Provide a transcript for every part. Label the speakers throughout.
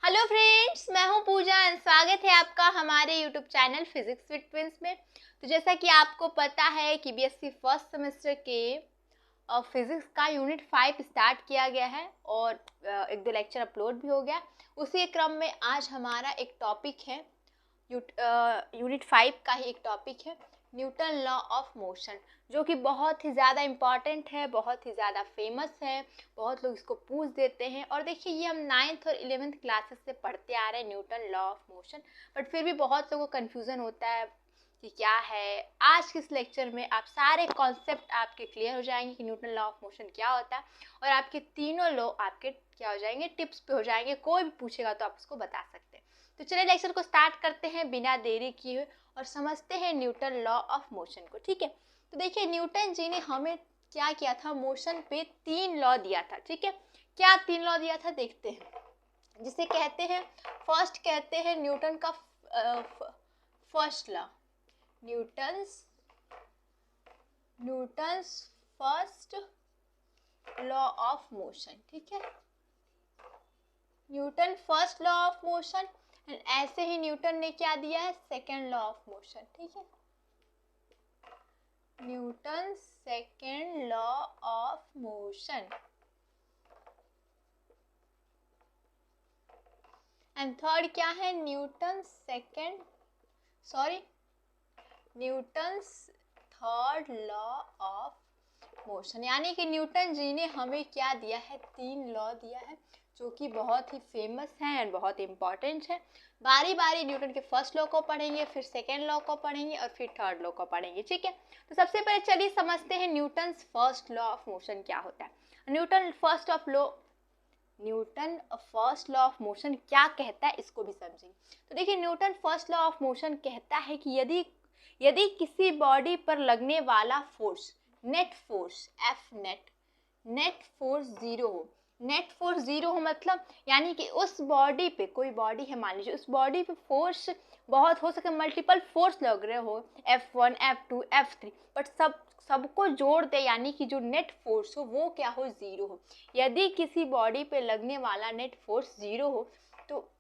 Speaker 1: Hello friends, मैं हूं पूजा और स्वागत है आपका हमारे YouTube channel physics with twins में। तो जैसा कि आपको पता है कि बीएससी फर्स्ट सेमेस्टर के फिजिक्स का यूनिट 5 स्टार्ट किया गया है और एक दो लेक्चर अपलोड भी हो गया। उसी क्रम में आज हमारा एक टॉपिक है, यूनिट 5 का ही एक टॉपिक है न्यूटन लॉ ऑफ मोशन, जो कि बहुत ही ज़्यादा इम्पॉर्टेंट है, बहुत ही ज़्यादा फेमस है, बहुत लोग इसको पूछ देते हैं। और देखिए, ये हम 9th और 11th क्लासेस से पढ़ते आ रहे हैं Newton law of motion, but फिर भी बहुत लोगों को कन्फ्यूज़न होता है कि क्या है। आज के इस लेक्चर में आप सारे कॉन्सेप्ट आपके क्लियर हो जाएंगे कि न्यूटन लॉ ऑफ मोशन क्या होता है, और आपके तीनों लॉ आपके क्या हो जाएंगे, टिप्स पे हो जाएंगे। कोई भी पूछेगा तो आप उसको बता सकते हैं। तो चलिए लेक्चर को स्टार्ट करते हैं बिना देरी किए और समझते हैं न्यूटन लॉ ऑफ मोशन को। ठीक है, तो देखिए न्यूटन जी ने हमें क्या किया था, मोशन पे 3 लॉ दिया था। ठीक है, क्या 3 लॉ दिया था देखते हैं, जिसे कहते हैं फर्स्ट, कहते हैं न्यूटन का first law, Newton's first law of motion. ठीक है, Newton first law of motion, and ऐसे ही न्यूटन ने क्या दिया है, सेकेंड लॉ ऑफ मोशन। ठीक है, Newton second law of motion, and third क्या है, Newton third law of motion. यानी कि न्यूटन जी ने हमें क्या दिया है, 3 लॉ दिया है, जो कि बहुत ही फेमस है एंड बहुत इंपॉर्टेंट है। बारी बारी न्यूटन के फर्स्ट लॉ को पढ़ेंगे, फिर सेकेंड लॉ को पढ़ेंगे और फिर थर्ड लॉ को पढ़ेंगे। ठीक है, तो सबसे पहले चलिए समझते हैं Newton first law of motion क्या होता है। Newton first law of motion क्या कहता है, इसको भी समझेंगे। तो देखिए, Newton first law of motion कहता है कि यदि किसी बॉडी पर लगने वाला force, net force net force zero हो, मतलब यानी कि उस बॉडी पे, कोई बॉडी है मान लीजिए, उस बॉडी पे फोर्स बहुत हो सके, मल्टीपल फोर्स लग रहे हो, F1 F2 F3, बट सबको जोड़ दे, यानी कि जो नेट फोर्स हो वो क्या हो, जीरो हो। यदि किसी बॉडी पे लगने वाला नेट फोर्स जीरो हो, तो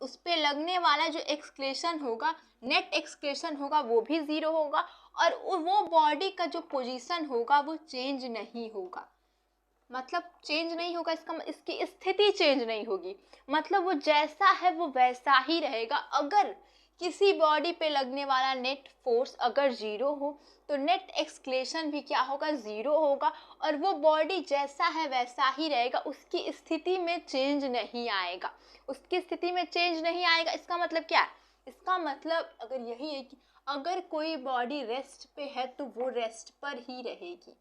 Speaker 1: उस पे लगने वाला जो एक्सक्लेशन होगा, नेट एक्सक्लेशन होगा, वो भी जीरो होगा, और वो बॉडी का जो पोजीशन होगा वो चेंज नहीं होगा। मतलब चेंज नहीं होगा, इसकी स्थिति चेंज नहीं होगी, मतलब वो जैसा है वो वैसा ही रहेगा। अगर किसी बॉडी पे लगने वाला नेट फोर्स अगर जीरो हो, तो नेट एक्सक्लेशन भी क्या होगा, जीरो होगा, और वो बॉडी जैसा है वैसा ही रहेगा, उसकी स्थिति में चेंज नहीं आएगा। इसका मतलब क्या है, इसका मतलब अगर यही है कि अगर कोई बॉडी रेस्ट पे है तो वो रेस्ट पर ही रहेगी।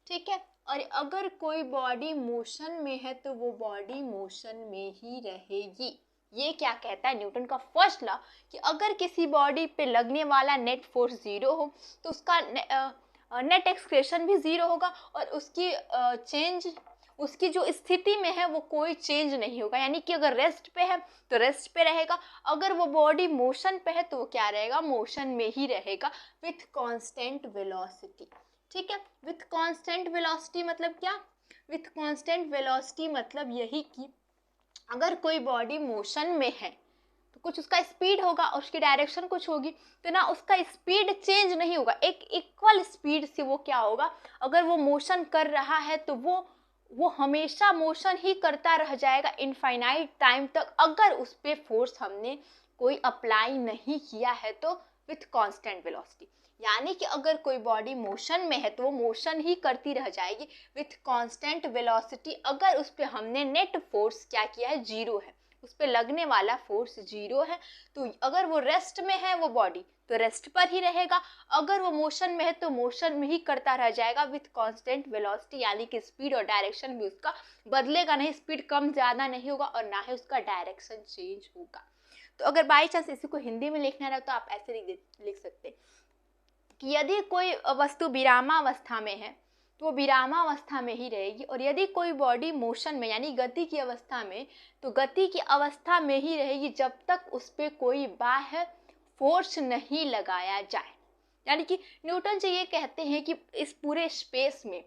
Speaker 1: ठीक है, और अगर कोई बॉडी मोशन में है तो वो बॉडी मोशन में ही रहेगी। ये क्या कहता है न्यूटन का फर्स्ट लॉ, कि अगर किसी बॉडी पे लगने वाला नेट फोर्स जीरो हो, तो उसका नेट एक्सक्रेशन भी जीरो होगा, और उसकी जो स्थिति में है वो कोई चेंज नहीं होगा। यानी कि अगर रेस्ट पे है तो रेस्ट पे रहेगा, अगर वो बॉडी मोशन पे है तो वो क्या रहेगा, मोशन में ही रहेगा, विथ कांस्टेंट वेलोसिटी। ठीक है, विथ कांस्टेंट वेलोसिटी मतलब क्या, विथ कांस्टेंट वेलोसिटी मतलब यही कि अगर कोई बॉडी मोशन में है तो कुछ उसका स्पीड होगा और उसकी डायरेक्शन कुछ होगी, तो ना उसका स्पीड चेंज नहीं होगा, एक इक्वल स्पीड से वो क्या होगा, अगर वो मोशन कर रहा है तो वो हमेशा मोशन ही करता रह जाएगा इनफाइनाइट टाइम तक, अगर उस पर फोर्स हमने कोई अप्लाई नहीं किया है तो, विथ कांस्टेंट वेलोसिटी। यानी कि अगर कोई बॉडी मोशन में है तो वो मोशन ही करती रह जाएगी विथ कांस्टेंट वेलोसिटी, अगर उस पर हमने नेट फोर्स क्या किया है, जीरो है, उस पर लगने वाला फोर्स जीरो है। तो अगर वो रेस्ट में है वो बॉडी, तो रेस्ट पर ही रहेगा, अगर वो मोशन में है तो मोशन में ही करता रह जाएगा विथ कांस्टेंट वेलोसिटी। यानी कि स्पीड और डायरेक्शन भी उसका बदलेगा नहीं, स्पीड कम ज़्यादा नहीं होगा, और ना ही उसका डायरेक्शन चेंज होगा। तो अगर बाई चांस इसी को हिंदी में लिखना रहा तो आप ऐसे लिख सकते हैं कि यदि कोई वस्तु विरामावस्था में है तो वो विरामावस्था में ही रहेगी, और यदि कोई बॉडी मोशन में यानी गति की अवस्था में, तो गति की अवस्था में ही रहेगी जब तक उस पर कोई बाह्य फोर्स नहीं लगाया जाए। यानी कि न्यूटन जी ये कहते हैं कि इस पूरे स्पेस में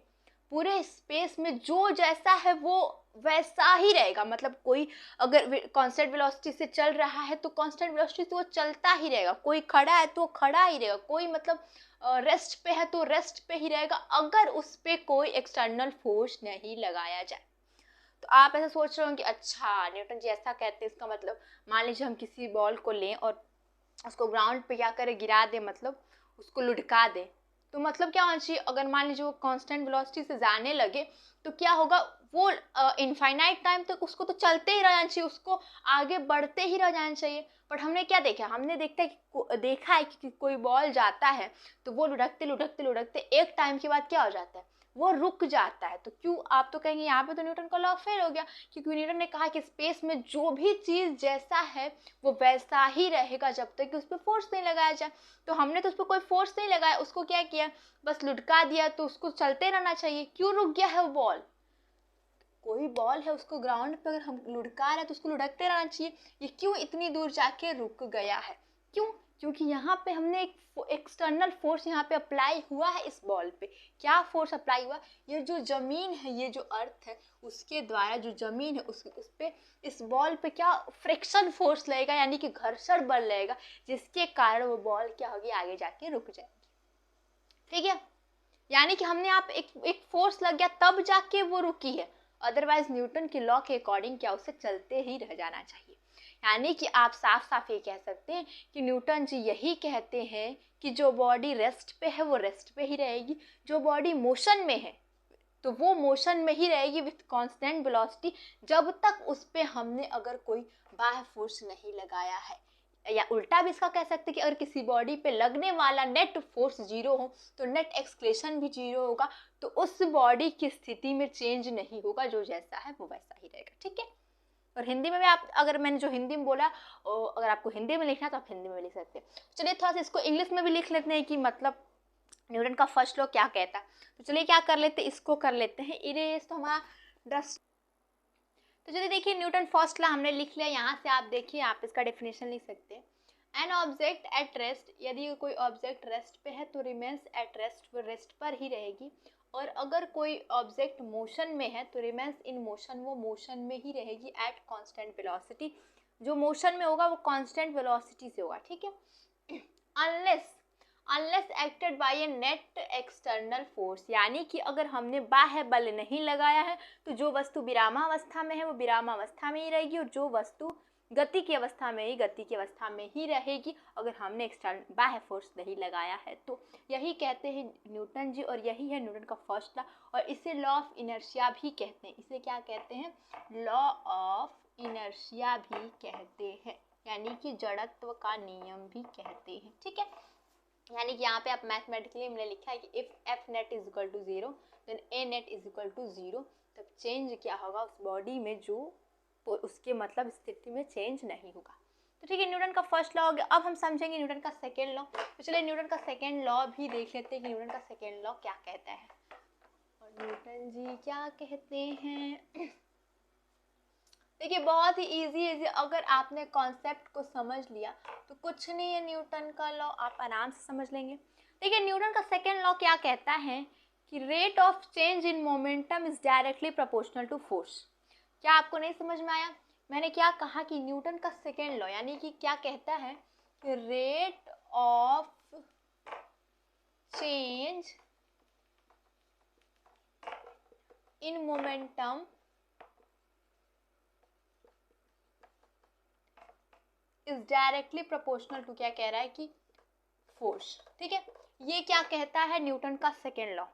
Speaker 1: पूरे स्पेस में जो जैसा है वो वैसा ही रहेगा। मतलब कोई अगर कांस्टेंट वेलोसिटी से चल रहा है तो कांस्टेंट वेलोसिटी से वो चलता ही रहेगा, कोई खड़ा है तो खड़ा ही रहेगा, कोई मतलब रेस्ट पे है तो रेस्ट पे ही रहेगा, अगर उस पे कोई एक्सटर्नल फोर्स नहीं लगाया जाए। तो आप ऐसा सोच रहे हो कि अच्छा न्यूटन जी ऐसा कहते हैं, इसका मतलब मान लीजिए हम किसी बॉल को लें और उसको ग्राउंड पे क्या करें, गिरा दे, मतलब उसको लुढ़का दे, तो मतलब क्या होना चाहिए, अगर मान लीजिए वो कांस्टेंट वेलोसिटी से जाने लगे तो क्या होगा, वो इनफाइनाइट टाइम तक उसको तो चलते ही रहना चाहिए, उसको आगे बढ़ते ही रह जाना चाहिए। बट हमने क्या देखा, हमने देखा है कि कोई बॉल जाता है तो वो लुढ़कते लुढ़कते लुढ़कते एक टाइम के बाद क्या हो जाता है, वो रुक जाता है। तो क्यों, आप तो कहेंगे यहाँ पे तो न्यूटन का लॉ फेल हो गया, क्योंकि न्यूटन ने कहा कि स्पेस में जो भी चीज जैसा है वो वैसा ही रहेगा जब तक कि उस पर फोर्स नहीं लगाया जाए। तो हमने तो उस पर कोई फोर्स नहीं लगाया, उसको क्या किया, बस लुढ़का दिया, तो उसको चलते रहना चाहिए। क्यों रुक गया है वो बॉल, कोई बॉल है उसको ग्राउंड पे अगर हम लुढ़का रहे हैं तो उसको लुढ़कते रहना चाहिए, ये क्यों इतनी दूर जाके रुक गया है, क्यों, क्योंकि यहाँ पे हमने एक एक्सटर्नल फोर्स यहाँ पे अप्लाई हुआ है इस बॉल पे। क्या फोर्स अप्लाई हुआ, ये जो जमीन है, ये जो अर्थ है उसके द्वारा जो जमीन है उस पे इस बॉल पे क्या फ्रिक्शन फोर्स लगेगा, यानी कि घर्षण बल लगेगा, जिसके कारण वो बॉल क्या होगी, आगे जाके रुक जाएगी। ठीक है, यानी कि हमने आप एक फोर्स लग गया तब जाके वो रुकी है, अदरवाइज न्यूटन के लॉ के अकॉर्डिंग क्या उसे चलते ही रह जाना चाहिए। यानी कि आप साफ साफ ये कह सकते हैं कि न्यूटन जी यही कहते हैं कि जो बॉडी रेस्ट पे है वो रेस्ट पे ही रहेगी, जो बॉडी मोशन में है तो वो मोशन में ही रहेगी विथ कांस्टेंट वेलोसिटी, जब तक उस पे हमने अगर कोई बाह्य फोर्स नहीं लगाया है। या उल्टा भी इसका कह सकते हैं कि अगर किसी बॉडी पे लगने वाला नेट फोर्स जीरो हो तो नेट एक्सक्लेशन भी जीरो होगा, तो उस बॉडी की स्थिति में चेंज नहीं होगा, जो जैसा है वो वैसा ही रहेगा। ठीक है, और हिंदी में भी आप, अगर मैंने जो हिंदी में बोला, अगर आपको हिंदी में लिखना है तो आप हिंदी में लिख सकते हैं। चलिए थोड़ा सा इसको इंग्लिश में भी लिख लेते हैं कि मतलब न्यूटन का फर्स्ट लॉ क्या कहता है। तो चलिए क्या कर लेते हैं, इसको कर लेते हैं इरेज, तो हमारा डस्ट। तो चलिए देखिए न्यूटन फर्स्ट लॉ हमने लिख लिया, यहाँ से आप देखिए आप इसका डेफिनेशन लिख सकते हैं। एन ऑब्जेक्ट एट रेस्ट, यदि कोई ऑब्जेक्ट रेस्ट पे है तो रिमेन्स एट रेस्ट, वो रेस्ट पर ही रहेगी। और अगर कोई ऑब्जेक्ट मोशन में है तो रिमेन्स इन मोशन, वो मोशन में ही रहेगी एट कांस्टेंट वेलोसिटी, जो मोशन में होगा वो कांस्टेंट वेलोसिटी से होगा। ठीक है, अनलेस एक्टेड बाय ए नेट एक्सटर्नल फोर्स, यानी कि अगर हमने बाह्य बल नहीं लगाया है तो जो वस्तु विरामावस्था में है वो विरामावस्था में ही रहेगी, और जो वस्तु गति की अवस्था में ही गति की अवस्था में ही रहेगी, अगर हमने एक्सटर्नल बाह्य फोर्स नहीं लगाया है। तो यही कहते हैं न्यूटन जी, और यही है न्यूटन का फर्स्ट लॉ, और इसे लॉ ऑफ इनर्शिया भी कहते हैं। इसे क्या कहते हैं, लॉ ऑफ इनर्शिया भी कहते हैं, यानी कि जड़त्व का नियम भी कहते हैं। ठीक है, यानी कि यहाँ पे आप मैथमेटिकली हमने लिखा है कि if F net is equal to zero then A net is equal to zero, तब चेंज क्या होगा उस बॉडी में, जो उसके मतलब स्थिति में चेंज नहीं होगा। तो ठीक है, न्यूटन का फर्स्ट लॉ हो गया। अब हम समझेंगे न्यूटन का सेकेंड लॉ। तो चलिए न्यूटन का सेकेंड लॉ भी देख लेते हैं कि न्यूटन का सेकेंड लॉ क्या कहता है, और न्यूटन जी क्या कहते हैं। देखिए बहुत ही इजी अगर आपने कॉन्सेप्ट को समझ लिया तो कुछ नहीं है, न्यूटन का लॉ आप आराम से समझ लेंगे। देखिए न्यूटन का सेकेंड लॉ क्या कहता है कि rate of change in momentum is directly proportional to force. क्या आपको नहीं समझ में आया, मैंने क्या कहा कि न्यूटन का सेकेंड लॉ यानी कि क्या कहता है कि rate of change in momentum is directly proportional to, क्या कह रहा है कि फोर्स। ठीक है, ये क्या कहता है न्यूटन का second law.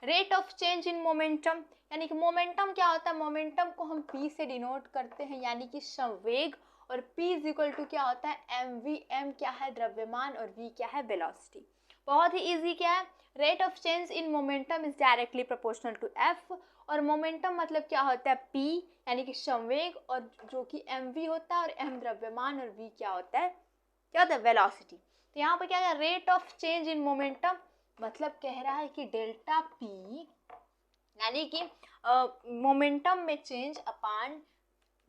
Speaker 1: Rate of change in momentum, यानी कि मोमेंटम क्या होता है, मोमेंटम को हम p से डिनोट करते हैं, यानी कि संवेग, और p इज इक्वल टू क्या होता है mv, m क्या है द्रव्यमान, और v क्या है वेलोसिटी। बहुत ही इजी, क्या है, rate of change in momentum is directly proportional to f, और मोमेंटम मतलब क्या होता है p, यानी कि संवेग, और जो कि mv होता है, और m द्रव्यमान, और v क्या होता है वेलोसिटी। तो यहाँ पर क्या है, rate of change in momentum मतलब कह रहा है कि डेल्टा p, यानी कि मोमेंटम में चेंज अपान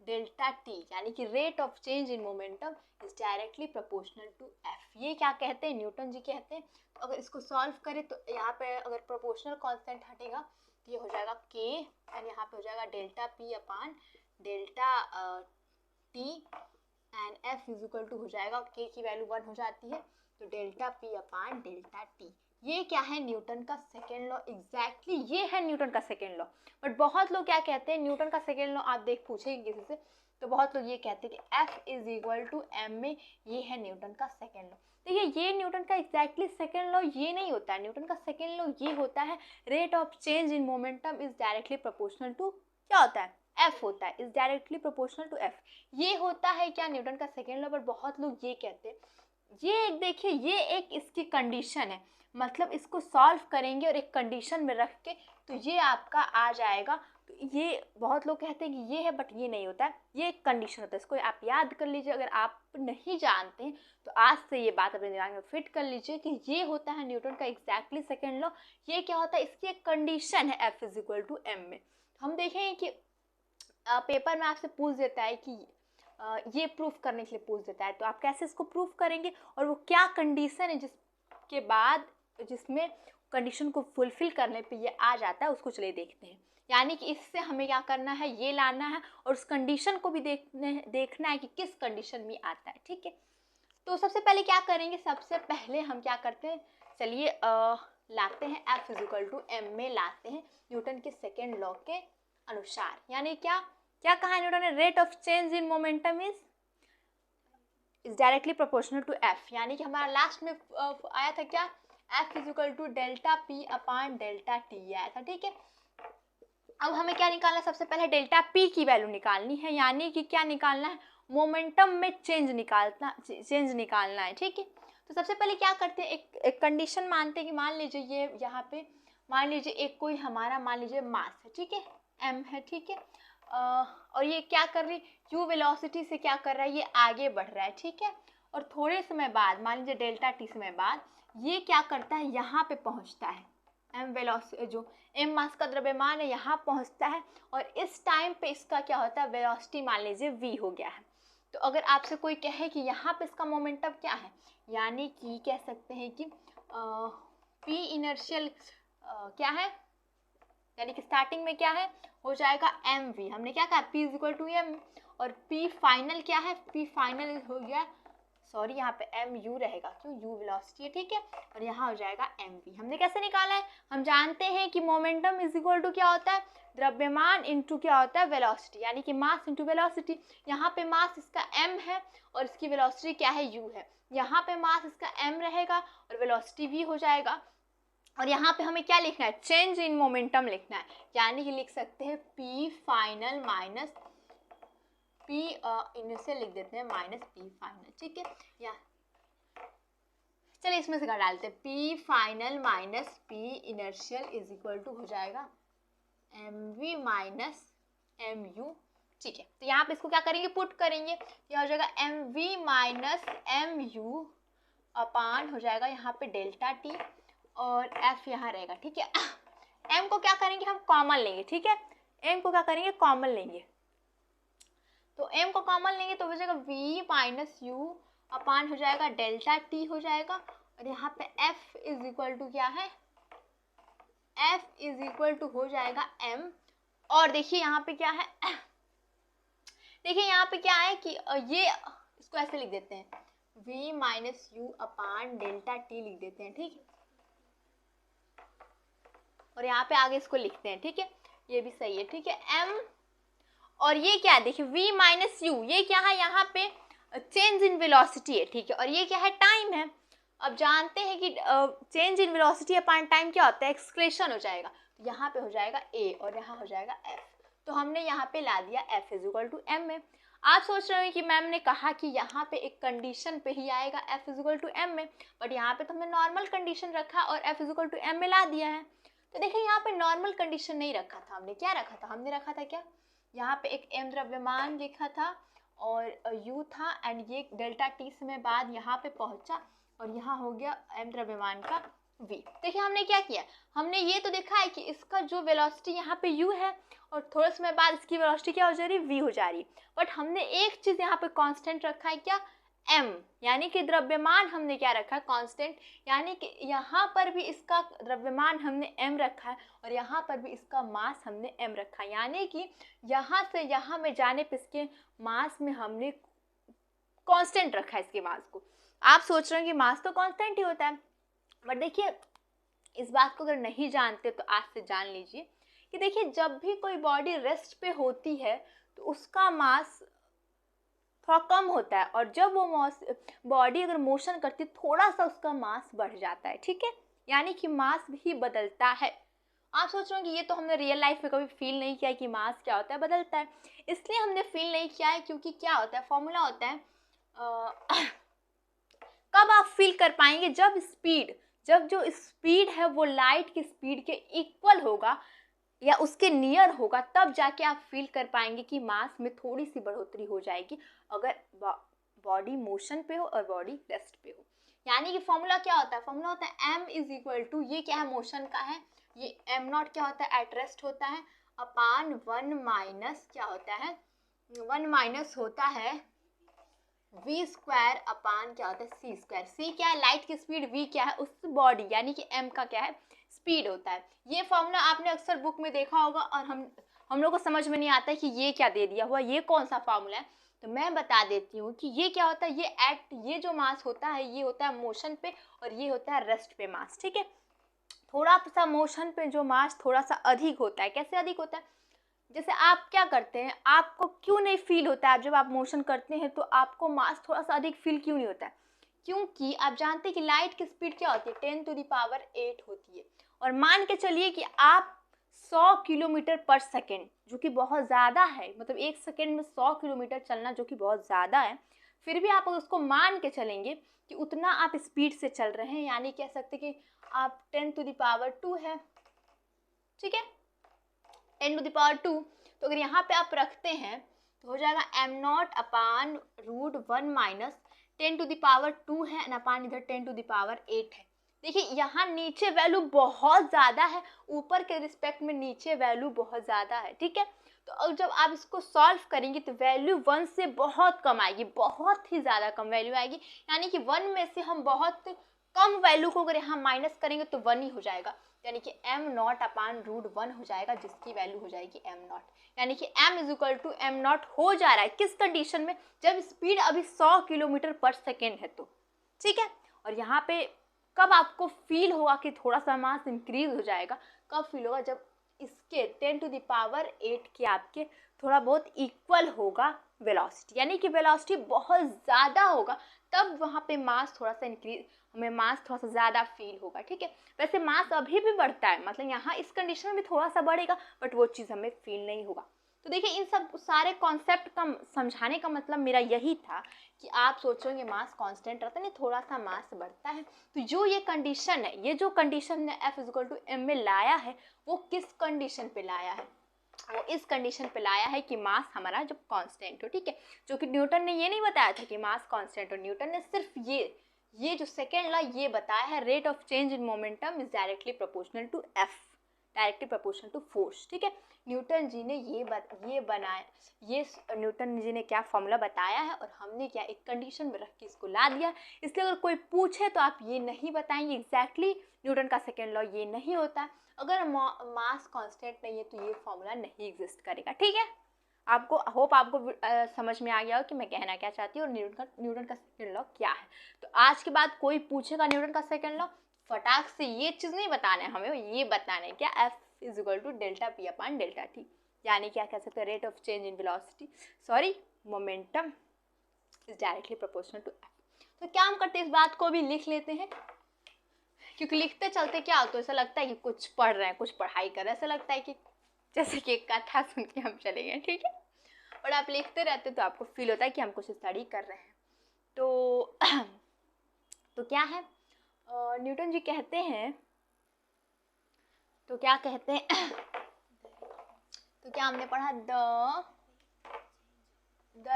Speaker 1: डेल्टा t, यानी कि rate of change in momentum is directly proportional to f। ये क्या कहते हैं, न्यूटन जी कहते हैं। तो अगर इसको सॉल्व करें तो यहाँ पे अगर प्रोपोर्शनल कांस्टेंट हटेगा तो ये हो जाएगा के एंड यहाँ पे हो जाएगा delta P upon delta T and F is equal to हो जाएगा के की वैल्यू 1 हो जाती है तो delta P upon delta T. ये क्या है न्यूटन का सेकेंड लॉ, एग्जैक्टली ये है न्यूटन का सेकेंड लॉ। बट बहुत लोग क्या कहते हैं न्यूटन का सेकेंड लॉ आप देख पूछेंगे किसी से तो बहुत लोग ये कहते हैं कि F is equal to M में ये है न्यूटन का सेकेंड लॉ। देखिए ये न्यूटन का एग्जैक्टली सेकेंड लॉ ये नहीं होता है, न्यूटन का सेकेंड लॉ ये होता है rate of change in momentum is directly proportional to क्या होता है एफ होता है, is directly proportional to F. ये होता है क्या न्यूटन का सेकेंड लॉ। पर बहुत लोग ये कहते हैं ये एक देखिए ये एक इसकी कंडीशन है, मतलब इसको सॉल्व करेंगे और एक कंडीशन में रख के तो ये आपका आ जाएगा। तो ये बहुत लोग कहते हैं कि ये है बट ये नहीं होता है, ये एक कंडीशन होता है, इसको आप याद कर लीजिए। अगर आप नहीं जानते हैं तो आज से ये बात अपने दिमाग में फिट कर लीजिए कि ये होता है न्यूटन का एग्जैक्टली सेकेंड लॉ। ये क्या होता है इसकी एक कंडीशन है F is equal to M में। हम देखेंगे कि पेपर में आपसे पूछ देता है कि ये प्रूफ करने के लिए पूछ देता है तो आप कैसे इसको प्रूफ करेंगे और वो क्या कंडीशन है जिसके बाद जिसमें कंडीशन को फुलफिल करने पे ये आ जाता है उसको चलिए देखते हैं। यानी कि इससे हमें क्या करना है ये लाना है और उस कंडीशन को भी देखना है कि किस कंडीशन में आता है। ठीक है तो सबसे पहले क्या करेंगे, सबसे पहले हम क्या करते हैं चलिए लाते हैं F is equal to M में लाते हैं न्यूटन के सेकेंड लॉ के अनुसार। यानी क्या क्या कहा न्यूटन ने rate of change in momentum is directly proportional to F. यानी कि हमारा लास्ट में आया था क्या F is equal to delta P upon delta T आया था। ठीक है अब हमें क्या निकालना है, सबसे पहले डेल्टा पी की वैल्यू निकालनी है, यानी कि क्या निकालना है मोमेंटम में चेंज निकालना है। ठीक है तो सबसे पहले क्या करते हैं एक कंडीशन मानते हैं कि मान लीजिए ये यहाँ पे मान लीजिए एक कोई हमारा मान लीजिए मास है, ठीक है एम है, ठीक है और ये क्या कर रही यू वेलोसिटी से क्या कर रहा है ये आगे बढ़ रहा है। ठीक है और थोड़े समय बाद मान लीजिए डेल्टा टी समय बाद ये क्या करता है यहाँ पे पहुँचता है एम वेलोसिटी जो एम मास का द्रव्यमान है यहाँ पहुँचता है और इस टाइम पे इसका क्या होता है वेलोसिटी मान लीजिए v हो गया है। तो अगर आपसे कोई कहे कि यहाँ पे इसका मोमेंटम क्या है यानी कि कह सकते हैं कि p इनर्शियल क्या है यानी कि स्टार्टिंग में क्या है हो जाएगा mv। हमने क्या कहा p is equal to m और p फाइनल क्या है p फाइनल हो गया सॉरी यहाँ पे mu रहेगा क्यों u वेलोसिटी है। ठीक है और यहाँ हो जाएगा mv। हमने कैसे निकाला है हम जानते हैं कि मोमेंटम इज इक्वल टू क्या होता है द्रव्यमान इंटू क्या होता है वेलोसिटी यानी कि मास इंटू वेलोसिटी। यहाँ पे मास इसका m है और इसकी वेलोसिटी क्या है u है। यहाँ पे मास इसका m रहेगा और वेलोसिटी v हो जाएगा और यहाँ पे हमें क्या लिखना है चेंज इन मोमेंटम लिखना है यानी कि लिख सकते हैं p final minus p initial लिख देते हैं माइनस p फाइनल। ठीक है या चलिए इसमें से डालते हैं p final minus p inertial is equal to हो जाएगा mv माइनस mu। ठीक है तो यहाँ पे इसको क्या करेंगे पुट करेंगे यह हो जाएगा mv माइनस mu अपान हो जाएगा यहाँ पे डेल्टा टी और f यहाँ रहेगा। ठीक है m को क्या करेंगे हम कॉमन लेंगे। ठीक है m को क्या करेंगे कॉमन लेंगे तो m को कॉमन लेंगे तो हो जाएगा v माइनस u अपान हो जाएगा डेल्टा t हो जाएगा और यहाँ पे f इज इक्वल टू क्या है f इज इक्वल टू हो जाएगा m। और देखिए यहाँ पे क्या है देखिए यहाँ पे क्या है कि ये इसको ऐसे लिख देते हैं v माइनस u अपान डेल्टा t लिख देते हैं। ठीक है और यहाँ पे आगे इसको लिखते हैं। ठीक है ये भी सही है। ठीक है m और ये क्या है देखिए v माइनस यू ये क्या है यहाँ पे चेंज इन वेलोसिटी है। ठीक है और ये क्या है टाइम है। अब जानते हैं कि change in velocity upon time क्या होता है एक्सक्रेशन हो जाएगा तो यहाँ पे हो जाएगा a और यहाँ हो जाएगा f। तो हमने यहाँ पे ला दिया f is equal to m में। आप सोच रहे हो कि मैम ने कहा कि यहाँ पे एक कंडीशन पे ही आएगा f is equal to m में बट यहाँ पे तो हमने नॉर्मल कंडीशन रखा और f is equal to m में ला दिया है। तो देखिए यहाँ पे नॉर्मल कंडीशन नहीं रखा था हमने क्या रखा था हमने रखा था क्या यहाँ पे एक m द्रव्यमान लिखा था और u था एंड ये डेल्टा t समय बाद यहाँ पे पहुँचा और यहाँ हो गया m द्रव्यमान का v। देखिए हमने क्या किया हमने ये तो देखा है कि इसका जो वेलोसिटी यहाँ पे u है और थोड़े समय बाद इसकी वेलोसिटी क्या हो जा रही है v हो जा रही है बट हमने एक चीज़ यहाँ पे कांस्टेंट रखा है क्या m, यानी कि द्रव्यमान हमने क्या रखा है, कांस्टेंट, यानी कि यहाँ पर भी इसका द्रव्यमान हमने m रखा है और यहाँ पर भी इसका मास हमने m रखा है, यानी कि यहाँ से यहाँ में जाने पर इसके मास में हमने कांस्टेंट रखा है इसके मास को। आप सोच रहे हैं कि मास तो कांस्टेंट ही होता है, बट देखिए इस बात को अगर नहीं जानते तो आज से जान लीजिए कि देखिए जब भी कोई बॉडी रेस्ट पे होती है तो उसका मास थोड़ा कम होता है और जब वो बॉडी अगर मोशन करती है थोड़ा सा उसका मास बढ़ जाता है, ठीक है, यानी कि मास भी बदलता है। आप सोच रहे हो कि ये तो हमने रियल लाइफ में कभी फील नहीं किया कि मास क्या होता है, बदलता है, इसलिए हमने फील नहीं किया है क्योंकि क्या होता है, फॉर्मूला होता है कब आप फील कर पाएंगे, जब जो स्पीड है वो लाइट की स्पीड के इक्वल होगा या उसके नियर होगा, तब जाके आप फील कर पाएंगे कि मास में थोड़ी सी बढ़ोतरी हो जाएगी अगर बॉडी मोशन पे हो और बॉडी रेस्ट पे हो। यानी कि फॉर्मूला क्या होता है, फॉर्मूला होता है m इज इक्वल टू, ये क्या है, मोशन का है, ये m नॉट क्या होता है, एट रेस्ट होता है, अपान 1 माइनस क्या होता है, 1 माइनस होता है v स्क्वायर अपान क्या होता है c स्क्वायर। c क्या है, लाइट की स्पीड, v क्या है, उस बॉडी यानी कि m का क्या है, स्पीड होता है। ये फॉर्मूला आपने अक्सर बुक में देखा होगा और हम लोग को समझ में नहीं आता है कि ये क्या दे दिया हुआ, ये कौन सा फॉर्मूला है, तो मैं बता देती हूँ कि ये क्या होता है, ये जो मास होता है ये होता है मोशन पे और ये होता है रेस्ट पे मास, ठीक है। थोड़ा सा मोशन पे जो मास थोड़ा सा अधिक होता है, कैसे अधिक होता है, जैसे आप क्या करते हैं, आपको क्यों नहीं फील होता है, जब आप मोशन करते हैं तो आपको मास थोड़ा सा अधिक फील क्यों नहीं होता है, क्योंकि आप जानते हैं कि लाइट की स्पीड क्या होती है, 10⁸ होती है, और मान के चलिए कि आप 100 किलोमीटर पर सेकेंड, जो कि बहुत ज़्यादा है, मतलब 1 सेकेंड में 100 किलोमीटर चलना जो कि बहुत ज़्यादा है, फिर भी आप उसको मान के चलेंगे कि उतना आप स्पीड से चल रहे हैं, यानी कह सकते कि आप 10⁻² है, ठीक है, 10⁻²। तो अगर यहाँ पे आप रखते हैं तो हो जाएगा m0 अपान √1 माइनस 10⁻² है एंड अपान इधर 10⁸ है। देखिए यहाँ नीचे वैल्यू बहुत ज़्यादा है, ऊपर के रिस्पेक्ट में नीचे वैल्यू बहुत ज़्यादा है, ठीक है। तो अब जब आप इसको सॉल्व करेंगे तो वैल्यू 1 से बहुत कम आएगी, बहुत ही ज़्यादा कम वैल्यू आएगी, यानी कि 1 में से हम बहुत कम वैल्यू को अगर यहाँ माइनस करेंगे तो 1 ही हो जाएगा, यानी कि m0 अपान √1 हो जाएगा, जिसकी वैल्यू हो जाएगी m0, यानी कि m is equal to m0 हो जा रहा है किस कंडीशन में, जब स्पीड अभी 100 किलोमीटर पर सेकेंड है तो, ठीक है। और यहाँ पे कब आपको फील होगा कि थोड़ा सा मास इंक्रीज हो जाएगा, कब फील होगा, जब इसके 10⁸ के आपके थोड़ा बहुत इक्वल होगा वेलोसिटी, यानी कि वेलोसिटी बहुत ज़्यादा होगा, तब वहाँ पे मास थोड़ा सा इंक्रीज, हमें मास थोड़ा सा ज़्यादा फील होगा, ठीक है। वैसे मास अभी भी बढ़ता है, मतलब यहाँ इस कंडीशन में भी थोड़ा सा बढ़ेगा, बट वो चीज़ हमें फील नहीं होगा। तो देखिए इन सब सारे कॉन्सेप्ट का समझाने का मतलब मेरा यही था कि आप सोचोगे मास कांस्टेंट रहता है, नहीं थोड़ा सा मास बढ़ता है, तो जो ये कंडीशन है, ये जो कंडीशन ने F = m में लाया है, वो किस कंडीशन पे लाया है, वो इस कंडीशन पे लाया है कि मास हमारा जब कांस्टेंट हो, ठीक है, जो कि न्यूटन ने ये नहीं बताया था कि मास कांस्टेंट हो, न्यूटन ने सिर्फ ये जो सेकेंड लॉ ये बताया है, rate of change in momentum is directly proportional to F, directly proportional to force, ठीक है। न्यूटन जी ने न्यूटन जी ने क्या फॉर्मूला बताया है और हमने क्या एक कंडीशन में रख के इसको ला दिया, इसलिए अगर कोई पूछे तो आप ये नहीं बताएंगे एग्जैक्टली न्यूटन का सेकेंड लॉ ये नहीं होता है, अगर मास कांस्टेंट नहीं है तो ये फॉर्मूला नहीं एग्जिस्ट करेगा, ठीक है। आपको होप आपको समझ में आ गया हो कि मैं कहना क्या चाहती हूँ और न्यूटन का सेकेंड लॉ क्या है। तो आज के बाद कोई पूछेगा न्यूटन का सेकेंड लॉ, फटाक से ये चीज़ नहीं बताना है हमें, ये बताना है क्या, F = ΔP/ΔT, यानी क्या कह सकते हैं, rate of change in velocity momentum is directly proportional to F। तो क्या हम करते हैं, इस बात को भी लिख लेते हैं, क्योंकि लिखते चलते क्या होता है, ऐसा लगता है कि कुछ पढ़ रहे हैं, कुछ पढ़ाई कर रहे हैं, ऐसा लगता है कि जैसे कि एक कथा सुन के हम चले गए, ठीक है। और आप लिखते रहते तो आपको फील होता है कि हम कुछ स्टडी कर रहे हैं। तो क्या है, न्यूटन जी कहते हैं, तो क्या कहते हैं तो क्या हमने पढ़ा, the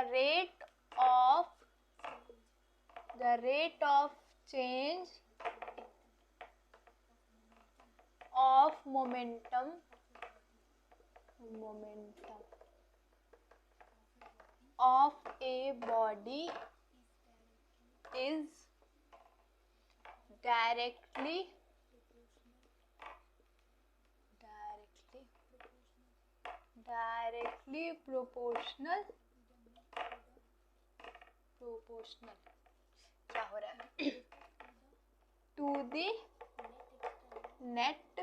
Speaker 1: rate of change of momentum of a body is directly proportional क्या हो रहा है to the net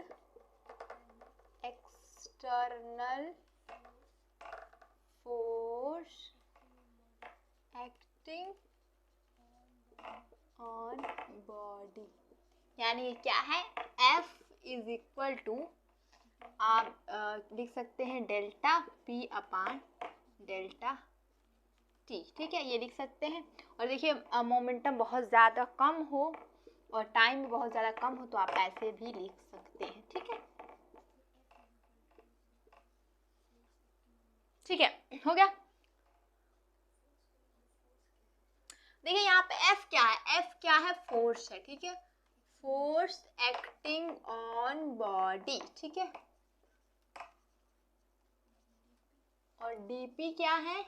Speaker 1: external force acting on body। यानी ये क्या है, F इज इक्वल टू, आप लिख सकते हैं डेल्टा P अपान डेल्टा T, ठीक है, ये लिख सकते हैं। और देखिए मोमेंटम बहुत ज़्यादा कम हो और टाइम भी बहुत ज़्यादा कम हो तो आप ऐसे भी लिख सकते हैं, ठीक है। ठीक है, हो गया। देखिए यहाँ पे F क्या है, F क्या है, फोर्स है, ठीक है, फोर्स एक्टिंग ऑन बॉडी, ठीक है। और dp क्या है,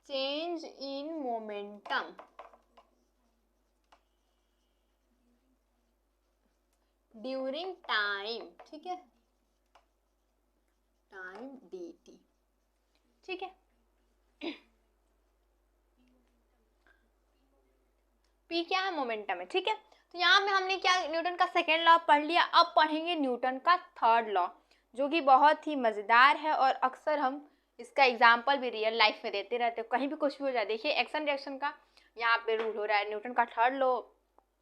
Speaker 1: change in momentum during time, ठीक है, टाइम dt, ठीक है। P क्या है, मोमेंटम है, ठीक है। तो यहाँ पे हमने क्या न्यूटन का सेकेंड लॉ पढ़ लिया। अब पढ़ेंगे न्यूटन का थर्ड लॉ, जो कि बहुत ही मज़ेदार है और अक्सर हम इसका एग्जाम्पल भी रियल लाइफ में देते रहते हैं, कहीं भी कुछ भी हो जाए। देखिए एक्शन रिएक्शन का यहाँ पे रूल हो रहा है, न्यूटन का थर्ड लॉ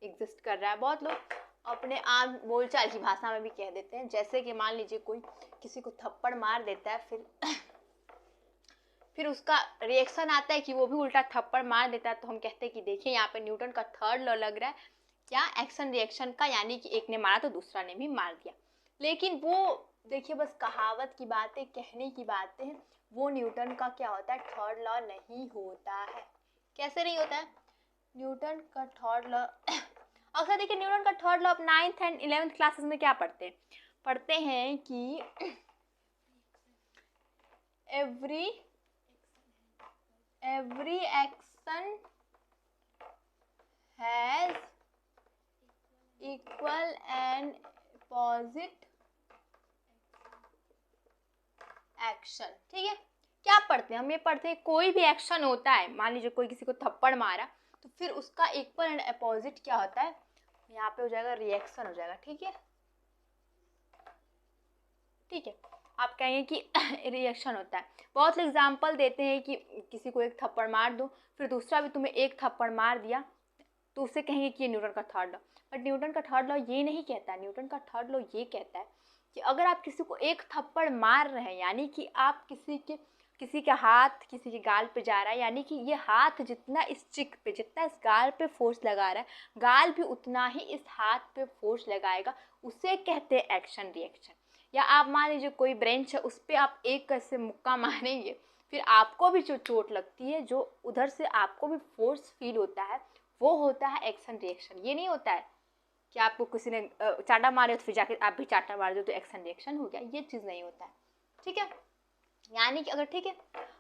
Speaker 1: एग्जिस्ट कर रहा है। बहुत लोग अपने आम बोलचाल की भाषा में भी कह देते हैं, जैसे कि मान लीजिए कोई किसी को थप्पड़ मार देता है, फिर उसका रिएक्शन आता है कि वो भी उल्टा थप्पड़ मार देता है, तो हम कहते हैं कि देखिए यहाँ पे न्यूटन का थर्ड लॉ लग रहा है, क्या, एक्शन रिएक्शन का, यानी कि एक ने मारा तो दूसरा ने भी मार दिया। लेकिन वो देखिए बस कहावत की बातें, कहने की बातें हैं, वो न्यूटन का क्या होता है, थर्ड लॉ नहीं होता है। कैसे नहीं होता है न्यूटन का थर्ड लॉ? अक्सर देखिए न्यूटन का थर्ड लॉ आप 9th एंड 11th क्लासेस में क्या पढ़ते हैं कि every action has equal and opposite action, ठीक है। क्या पढ़ते हैं हम, ये पढ़ते हैं कोई भी एक्शन होता है, मान लीजिए कोई किसी को थप्पड़ मारा, तो फिर उसका इक्वल एंड अपोजिट क्या होता है, यहाँ पे हो जाएगा रिएक्शन हो जाएगा, ठीक है, ठीक है। आप कहेंगे कि रिएक्शन होता है। बहुत लोग एग्जाम्पल देते हैं कि किसी को एक थप्पड़ मार दो, फिर दूसरा भी तुम्हें एक थप्पड़ मार दिया, तो उससे कहेंगे कि ये न्यूटन का थर्ड लॉ। बट न्यूटन का थर्ड लॉ ये नहीं कहता है। न्यूटन का थर्ड लॉ ये कहता है कि अगर आप किसी को एक थप्पड़ मार रहे हैं, यानी कि आप किसी का हाथ किसी के गाल पे जा रहा है, यानी कि ये हाथ जितना इस चिक पे, जितना इस गाल पे फोर्स लगा रहा है, गाल भी उतना ही इस हाथ पे फोर्स लगाएगा, उसे कहते हैं एक्शन रिएक्शन। या आप मान लीजिए कोई ब्रेंच है, उस पर आप एक कैसे मुक्का मारेंगे, फिर आपको भी जो चोट लगती है, जो उधर से आपको भी फोर्स फील होता है, वो होता है एक्शन रिएक्शन। ये नहीं होता है कि आपको किसी ने चाटा मारे तो फिर जाके आप भी चाटा मार दो तो एक्शन रिएक्शन हो गया, ये चीज़ नहीं होता है, ठीक है। यानी कि अगर, ठीक है,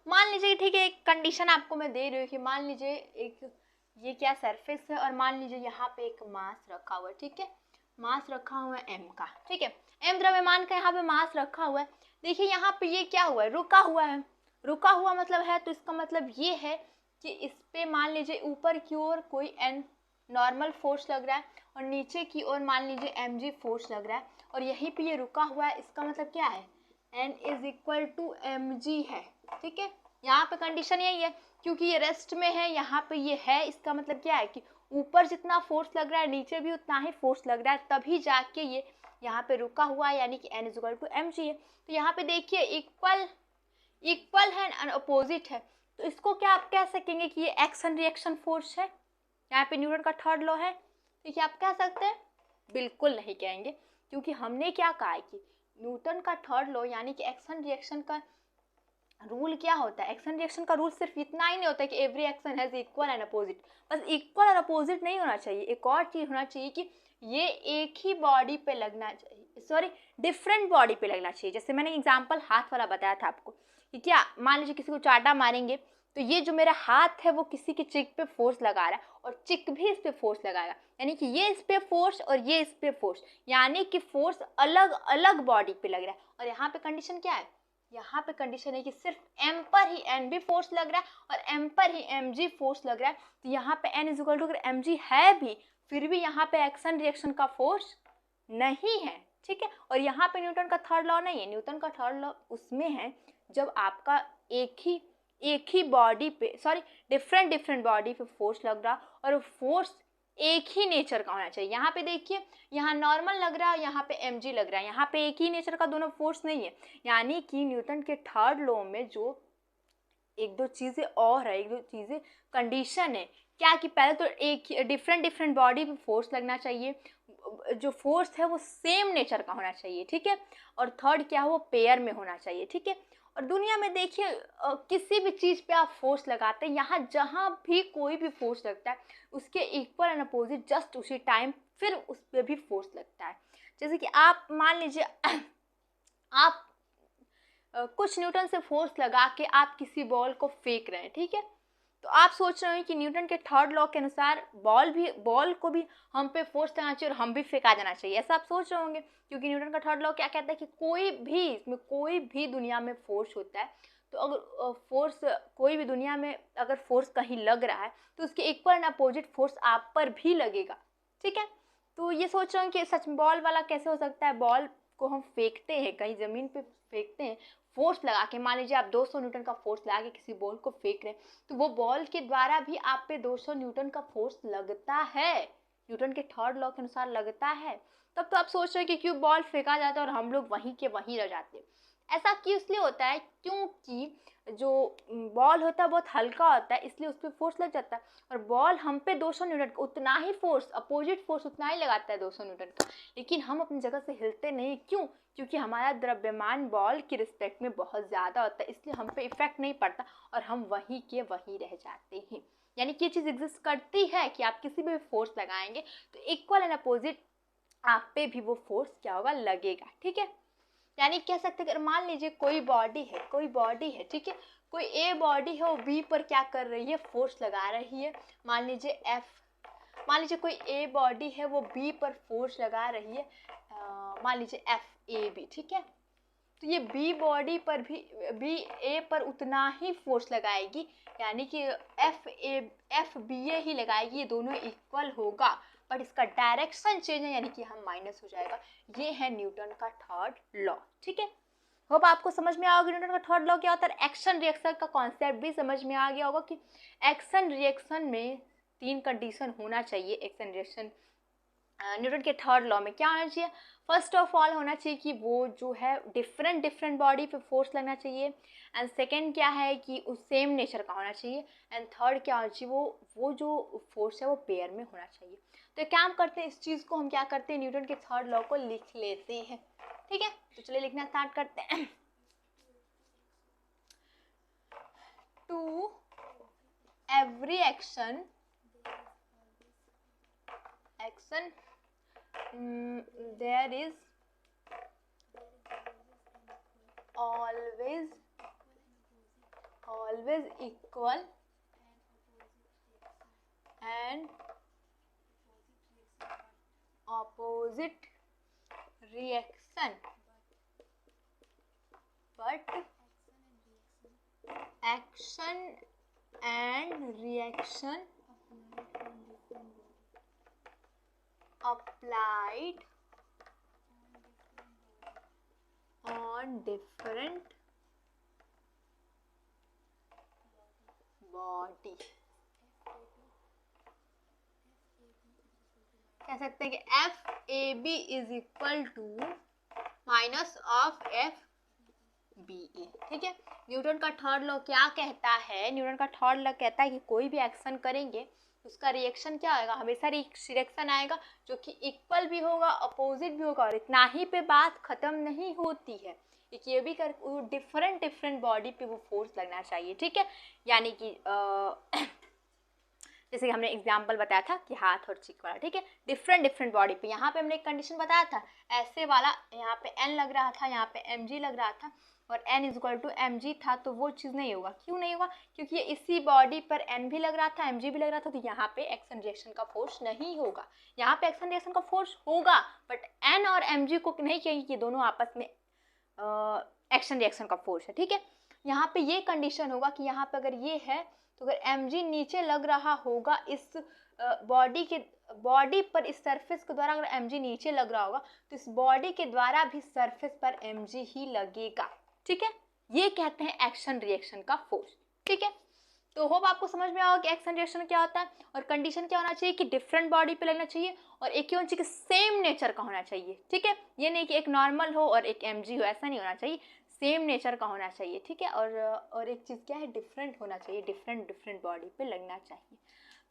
Speaker 1: मान लीजिए, ठीक है, एक कंडीशन आपको मैं दे रही हूँ कि मान लीजिए एक ये क्या सरफेस है और मान लीजिए यहाँ पे एक मास रखा हुआ है, ठीक है, मास रखा हुआ है m का, ठीक है, m द्रव्यमान का यहाँ पे मास रखा हुआ है। देखिए यहाँ पे ये क्या हुआ है, रुका हुआ है। रुका हुआ मतलब है, तो इसका मतलब ये है कि इस पे मान लीजिए ऊपर की ओर कोई n नॉर्मल फोर्स लग रहा है और नीचे की ओर मान लीजिए mg फोर्स लग रहा है, और यहीं पे ये रुका हुआ है। इसका मतलब क्या है, n is equal to mg है, ठीक है। यहाँ पे कंडीशन यही है, क्योंकि ये रेस्ट में है, यहाँ पे ये है, इसका मतलब क्या है कि ऊपर जितना फोर्स लग रहा है नीचे भी उतना ही फोर्स लग रहा है, तभी जाके ये यहाँ पे रुका हुआ है, यानी कि n is equal to mg है। तो यहाँ पे देखिए इक्वल है एंड अपोजिट है, तो इसको क्या आप कह सकेंगे कि ये एक्शन रिएक्शन फोर्स है। यहाँ पे न्यूटन का थर्ड लॉ है, ठीक है, आप कह सकते हैं? बिल्कुल नहीं कहेंगे, क्योंकि हमने क्या कहा है कि न्यूटन का थर्ड लॉ यानी कि एक्शन रिएक्शन का रूल क्या होता है। एक्शन रिएक्शन का रूल सिर्फ इतना ही नहीं होता है कि every action has equal and opposite, बस इक्वल और अपोजिट नहीं होना चाहिए, एक और चीज़ होना चाहिए कि ये एक ही बॉडी पे लगना चाहिए, सॉरी डिफरेंट बॉडी पे लगना चाहिए। जैसे मैंने एग्जांपल हाथ वाला बताया था आपको कि क्या मान लीजिए किसी को चाटा मारेंगे तो ये जो मेरा हाथ है वो किसी के चिक पे फोर्स लगा रहा है और चिक भी इस पे फोर्स लगाएगा, यानी कि ये इस पे फोर्स और ये इस पे फोर्स, यानी कि फोर्स अलग अलग बॉडी पे लग रहा है। और यहाँ पे कंडीशन क्या है, यहाँ पे कंडीशन है कि सिर्फ एम पर ही एन भी फोर्स लग रहा है और एम पर ही एम जी फोर्स लग रहा है। तो यहाँ पे एन इज इक्वल टू अगर एम जी है भी, फिर भी यहाँ पे एक्शन रिएक्शन का फोर्स नहीं है, ठीक है। और यहाँ पे न्यूटन का थर्ड लॉ नहीं है, न्यूटन का थर्ड लॉ उसमें है जब आपका एक ही बॉडी पे, सॉरी डिफरेंट डिफरेंट बॉडी पे फोर्स लग रहा और फोर्स एक ही नेचर का होना चाहिए। यहाँ पे देखिए, यहाँ नॉर्मल लग रहा है, यहाँ पे mg लग रहा है, यहाँ पे एक ही नेचर का दोनों फोर्स नहीं है। यानी कि न्यूटन के थर्ड लॉ में जो एक दो चीज़ें और है, एक दो चीज़ें कंडीशन है क्या, कि पहले तो एक डिफरेंट डिफरेंट बॉडी पे फोर्स लगना चाहिए, जो फोर्स है वो सेम नेचर का होना चाहिए, ठीक है। और थर्ड क्या है, वो पेयर में होना चाहिए, ठीक है। और दुनिया में देखिए किसी भी चीज़ पे आप फोर्स लगाते हैं, यहाँ जहाँ भी कोई भी फोर्स लगता है उसके इक्वल एंड अपोजिट जस्ट उसी टाइम फिर उस पर भी फोर्स लगता है। जैसे कि आप मान लीजिए आप कुछ न्यूटन से फोर्स लगा के आप किसी बॉल को फेंक रहे हैं, ठीक है। तो आप सोच रहे हैं कि न्यूटन के थर्ड लॉ के अनुसार बॉल को भी हम पे फोर्स लगाना चाहिए और हम भी फेंका जाना चाहिए, ऐसा आप सोच रहे होंगे। क्योंकि न्यूटन का थर्ड लॉ क्या कहता है कि कोई भी दुनिया में फोर्स होता है, तो अगर फोर्स कोई भी दुनिया में अगर फोर्स कहीं लग रहा है तो उसके इक्वल एंड अपोजिट फोर्स आप पर भी लगेगा, ठीक है। तो ये सोच रहे हैं कि सच बॉल वाला कैसे हो सकता है, बॉल को हम फेंकते हैं कहीं ज़मीन पे फेंकते हैं फोर्स लगा के, मान लीजिए आप 200 न्यूटन का फोर्स लगा के किसी बॉल को फेंक रहे हैं, तो वो बॉल के द्वारा भी आप पे 200 न्यूटन का फोर्स लगता है, न्यूटन के थर्ड लॉ के अनुसार लगता है। तब तो आप सोच रहे हैं कि क्यों बॉल फेंका जाता है और हम लोग वहीं के वहीं रह जाते हैं। ऐसा क्यों इसलिए होता है क्योंकि जो बॉल होता है बहुत हल्का होता है, इसलिए उस पर फोर्स लग जाता है, और बॉल हम पे 200 न्यूटन का उतना ही फोर्स, अपोजिट फोर्स उतना ही लगाता है 200 न्यूटन का, लेकिन हम अपनी जगह से हिलते नहीं। क्यों? क्योंकि हमारा द्रव्यमान बॉल की रिस्पेक्ट में बहुत ज़्यादा होता है, इसलिए हम पे इफेक्ट नहीं पड़ता और हम वहीं के वहीं रह जाते हैं। यानी कि ये चीज़ एग्जिस्ट करती है कि आप किसी भी फोर्स लगाएंगे तो इक्वल एंड अपोजिट आप पे भी वो फोर्स क्या होगा, लगेगा, ठीक है। यानी कह सकते हैं, अगर मान लीजिए कोई बॉडी है, ठीक है, कोई ए बॉडी है, वो बी पर क्या कर रही है, फोर्स लगा रही है। मान लीजिए कोई ए बॉडी है, वो बी पर फोर्स लगा रही है, मान लीजिए एफ ए बी, ठीक है। तो ये बी बॉडी पर भी बी ए पर उतना ही फोर्स लगाएगी, यानी कि एफ बी ए ही लगाएगी, ये दोनों इक्वल होगा, बट इसका डायरेक्शन चेंज है, यानी कि हम माइनस हो जाएगा। ये है न्यूटन का थर्ड लॉ, ठीक है। होप आपको समझ में आ गया न्यूटन का थर्ड लॉ क्या होता है। एक्शन रिएक्शन का कॉन्सेप्ट भी समझ में आ गया होगा कि एक्शन रिएक्शन में 3 कंडीशन होना चाहिए। एक्शन रिएक्शन न्यूटन के थर्ड लॉ में क्या होना चाहिए, फर्स्ट ऑफ ऑल होना चाहिए कि वो जो है डिफरेंट बॉडी पे फोर्स लगना चाहिए, एंड सेकंड क्या है कि उस सेम नेचर का होना चाहिए, एंड थर्ड क्या होना चाहिए, वो जो फोर्स है वो पेयर में होना चाहिए। तो एक काम करते हैं, इस चीज़ को हम क्या करते हैं, न्यूटन के थर्ड लॉ को लिख लेते हैं, ठीक है। तो चलिए लिखना स्टार्ट करते हैं। To every action there is always equal and opposite reaction, but action and reaction applied on different body। कह सकते हैं कि F A B is equal to minus of F B A, ठीक है। न्यूटन का third law क्या कहता है, न्यूटन का थर्ड लॉ कहता है कि कोई भी एक्शन करेंगे उसका रिएक्शन क्या आएगा, हमेशा रिएक्शन आएगा जो कि इक्वल भी होगा, अपोजिट भी होगा, और इतना ही पे बात खत्म नहीं होती है, एक ये भी कर डिफरेंट बॉडी पे वो फोर्स लगना चाहिए, ठीक है। यानी कि जैसे कि हमने एग्जाम्पल बताया था कि हाथ और चिक वाला, ठीक है, डिफरेंट बॉडी पे। यहाँ पे हमने एक कंडीशन बताया था, ऐसे वाला यहाँ पे एन लग रहा था, यहाँ पे एम जी लग रहा था, और n is equal to mg था, तो वो चीज़ नहीं होगा। क्यों नहीं होगा? क्योंकि ये इसी बॉडी पर n भी लग रहा था, mg भी लग रहा था, तो यहाँ पे एक्शन रिएक्शन का फोर्स नहीं होगा। यहाँ पे एक्शन रिएक्शन का फोर्स होगा, बट n और mg को नहीं कहेंगे कि दोनों आपस में एक्शन रिएक्शन का फोर्स है, ठीक है। यहाँ पे ये कंडीशन होगा कि यहाँ पे अगर ये है तो अगर mg नीचे लग रहा होगा इस बॉडी पर, इस सरफेस के द्वारा अगर mg नीचे लग रहा होगा तो इस बॉडी के द्वारा भी सरफेस पर mg ही लगेगा, ठीक है। ये कहते हैं एक्शन रिएक्शन का फोर्स, ठीक है। तो होप आपको समझ में आओगे कि एक्शन रिएक्शन क्या होता है, और कंडीशन क्या होना चाहिए कि डिफरेंट बॉडी पे लगना चाहिए, और एक ही होना चाहिए कि सेम नेचर का होना चाहिए, ठीक है। ये नहीं कि एक नॉर्मल हो और एक mg हो, ऐसा नहीं होना चाहिए, सेम नेचर का होना चाहिए, ठीक है। और एक चीज़ क्या है, डिफरेंट होना चाहिए, डिफरेंट बॉडी पे लगना चाहिए।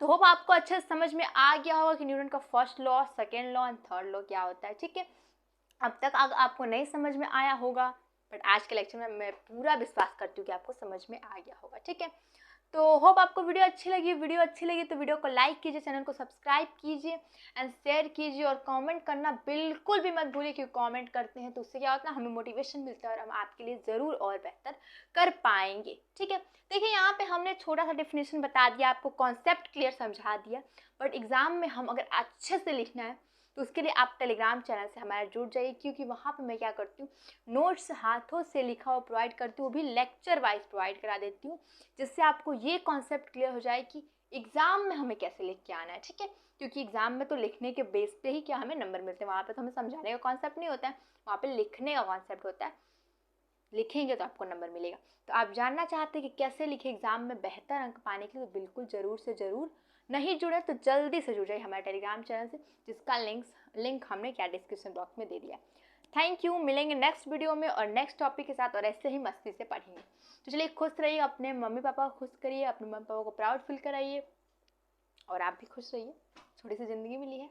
Speaker 1: तो होप आपको अच्छे से समझ में आ गया होगा कि न्यूटन का first law, second law and third law क्या होता है, ठीक है। अब तक आपको नहीं समझ में आया होगा, बट आज के लेक्चर में मैं पूरा विश्वास करती हूँ कि आपको समझ में आ गया होगा, ठीक है। तो होप आपको वीडियो अच्छी लगी तो वीडियो को लाइक कीजिए, चैनल को सब्सक्राइब कीजिए एंड शेयर कीजिए, और कमेंट करना बिल्कुल भी मत भूलिए, क्योंकि कमेंट करते हैं तो उससे क्या होता है, हमें मोटिवेशन मिलता है और हम आपके लिए ज़रूर और बेहतर कर पाएंगे, ठीक है। देखिए यहाँ पे हमने छोटा सा डेफिनेशन बता दिया, आपको कॉन्सेप्ट क्लियर समझा दिया, बट एग्जाम में हम अगर अच्छे से लिखना है तो उसके लिए आप टेलीग्राम चैनल से हमारा जुड़ जाइए, क्योंकि वहाँ पे मैं क्या करती हूँ, नोट्स हाथों से लिखा हुआ प्रोवाइड करती हूँ, वो भी लेक्चर वाइज प्रोवाइड करा देती हूँ, जिससे आपको ये कॉन्सेप्ट क्लियर हो जाए कि एग्ज़ाम में हमें कैसे लिख के आना है, ठीक है। क्योंकि एग्ज़ाम में तो लिखने के बेस पे ही क्या हमें नंबर मिलते हैं, वहाँ पे तो हमें समझाने का कॉन्सेप्ट नहीं होता है, वहाँ पे लिखने का कॉन्सेप्ट होता है, लिखेंगे तो आपको नंबर मिलेगा। तो आप जानना चाहते हैं कि कैसे लिखे एग्ज़ाम में बेहतर अंक पाने के लिए, तो बिल्कुल ज़रूर से ज़रूर, नहीं जुड़े तो जल्दी से जुड़ जाइए हमारे टेलीग्राम चैनल से, जिसका लिंक हमने क्या डिस्क्रिप्शन बॉक्स में दे दिया है। थैंक यू, मिलेंगे नेक्स्ट वीडियो में और नेक्स्ट टॉपिक के साथ, और ऐसे ही मस्ती से पढ़ेंगे। तो चलिए, खुश रहिए, अपने मम्मी पापा को खुश करिए, अपने मम्मी पापा को प्राउड फील कराइए, और आप भी खुश रहिए, थोड़ी सी ज़िंदगी मिली है।